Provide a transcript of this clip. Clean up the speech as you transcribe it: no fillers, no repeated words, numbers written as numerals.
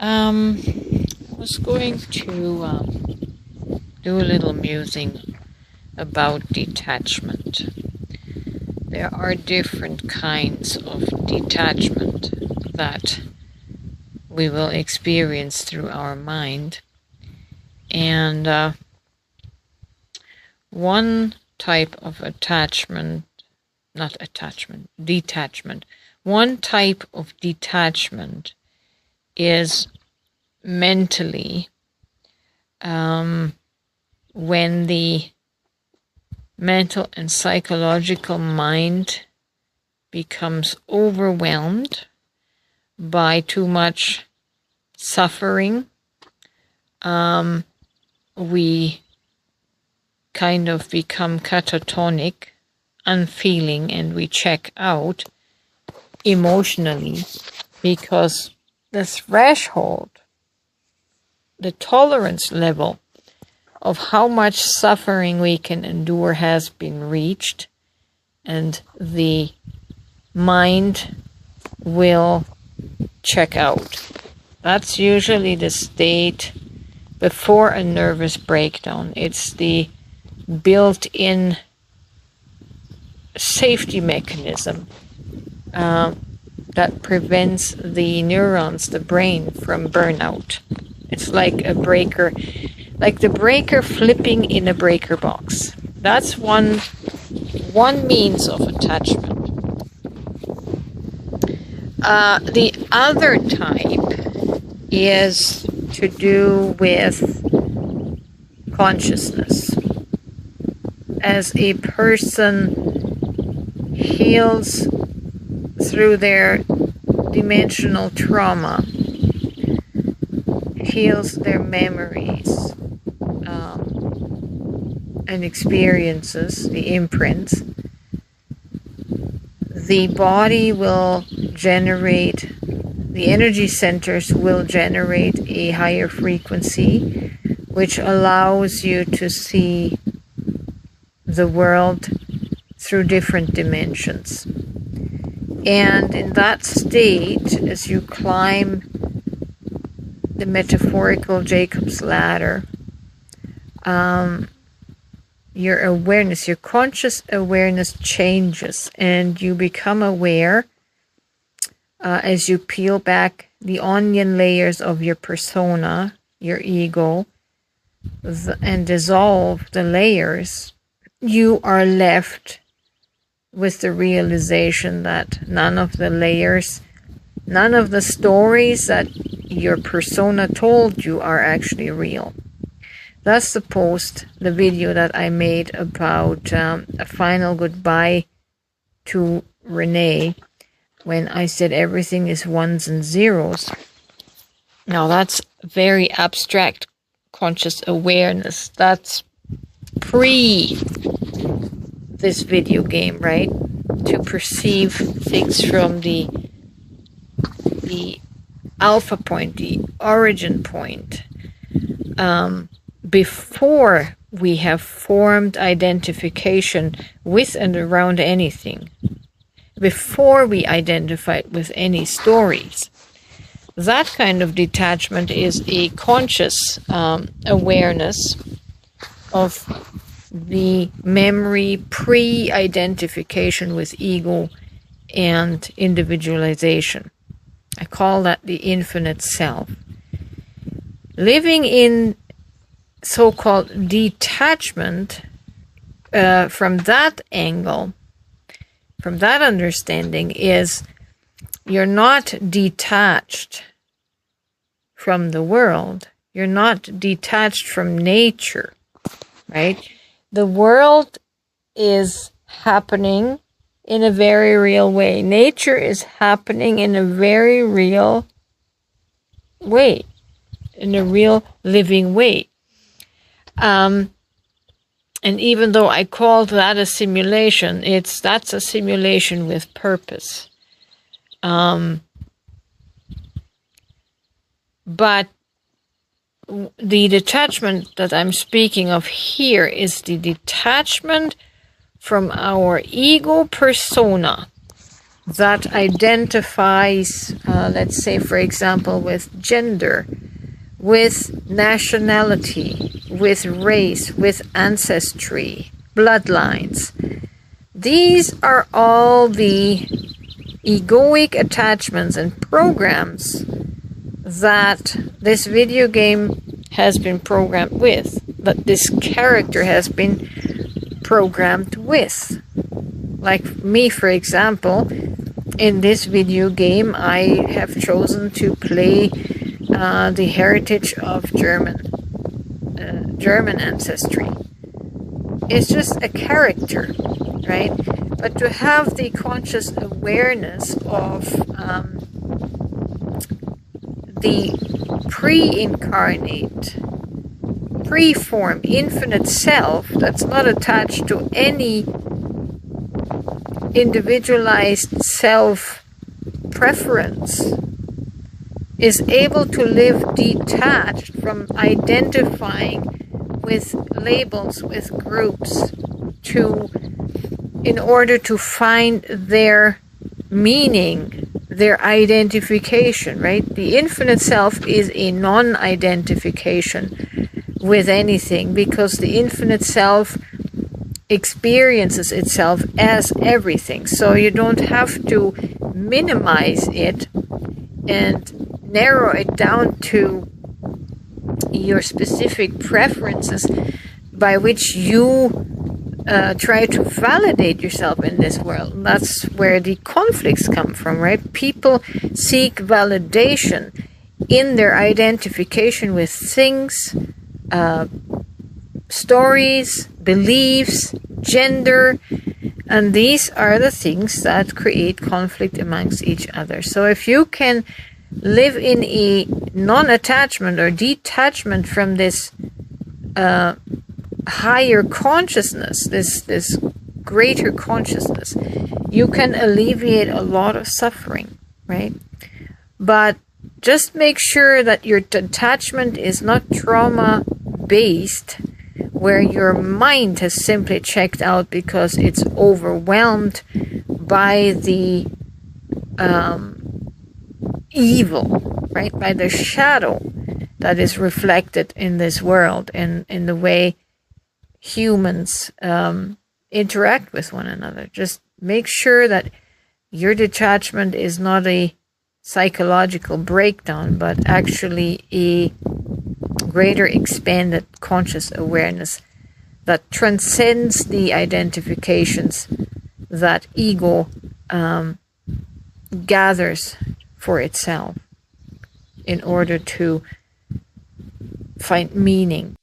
I was going to do a little musing about detachment. There are different kinds of detachment that we will experience through our mind. And one type of detachment. One type of detachment is mentally, when the mental and psychological mind becomes overwhelmed by too much suffering. We kind of become catatonic, unfeeling, and we check out emotionally because the threshold, the tolerance level of how much suffering we can endure has been reached, and the mind will check out. That's usually the state before a nervous breakdown. It's the built-in safety mechanism that prevents the neurons, the brain, from burnout. It's like a breaker, like the breaker flipping in a breaker box. That's one means of attachment. The other type is to do with consciousness. As a person heals through their dimensional trauma, heals their memories and experiences, the imprints, the body will generate, the energy centers will generate a higher frequency, which allows you to see the world through different dimensions. And in that state, as you climb the metaphorical Jacob's ladder, your awareness, your conscious awareness changes, and you become aware as you peel back the onion layers of your persona, your ego, and dissolve the layers. You are left with the realization that none of the layers, none of the stories that your persona told you are actually real. That's the video that I made about a final goodbye to Renee, when I said everything is ones and zeros. Now that's very abstract conscious awareness. That's pre this video game, right? To perceive things from the alpha point, the origin point, before we have formed identification with and around anything, before we identify with any stories. That kind of detachment is a conscious awareness of the memory pre-identification with ego and individualization. I call that the infinite self. Living in so-called detachment from that angle, from that understanding, is you're not detached from the world. You're not detached from nature, right? The world is happening in a very real way. Nature is happening in a very real way, in a real living way. And even though I called that a simulation, that's a simulation with purpose. But the detachment that I'm speaking of here is the detachment from our ego persona, that identifies, let's say, for example, with gender, with nationality, with race, with ancestry, bloodlines. These are all the egoic attachments and programs that this video game has been programmed with, that this character has been programmed with. Like me, for example, in this video game, I have chosen to play the heritage of German ancestry. It's just a character, right? But to have the conscious awareness of the pre-incarnate, pre-form, infinite self that's not attached to any individualized self-preference, is able to live detached from identifying with labels, with groups, in order to find their meaning, their identification, right? The infinite self is a non-identification with anything, because the infinite self experiences itself as everything. So you don't have to minimize it and narrow it down to your specific preferences by which you try to validate yourself in this world. And that's where the conflicts come from, right? People seek validation in their identification with things, stories, beliefs, gender, and these are the things that create conflict amongst each other. So if you can live in a non-attachment or detachment from this higher consciousness, this greater consciousness, you can alleviate a lot of suffering, right? But just make sure that your detachment is not trauma-based, where your mind has simply checked out because it's overwhelmed by the evil, right? By the shadow that is reflected in this world and in the way humans interact with one another. Just make sure that your detachment is not a psychological breakdown, but actually a greater expanded conscious awareness that transcends the identifications that ego gathers for itself in order to find meaning.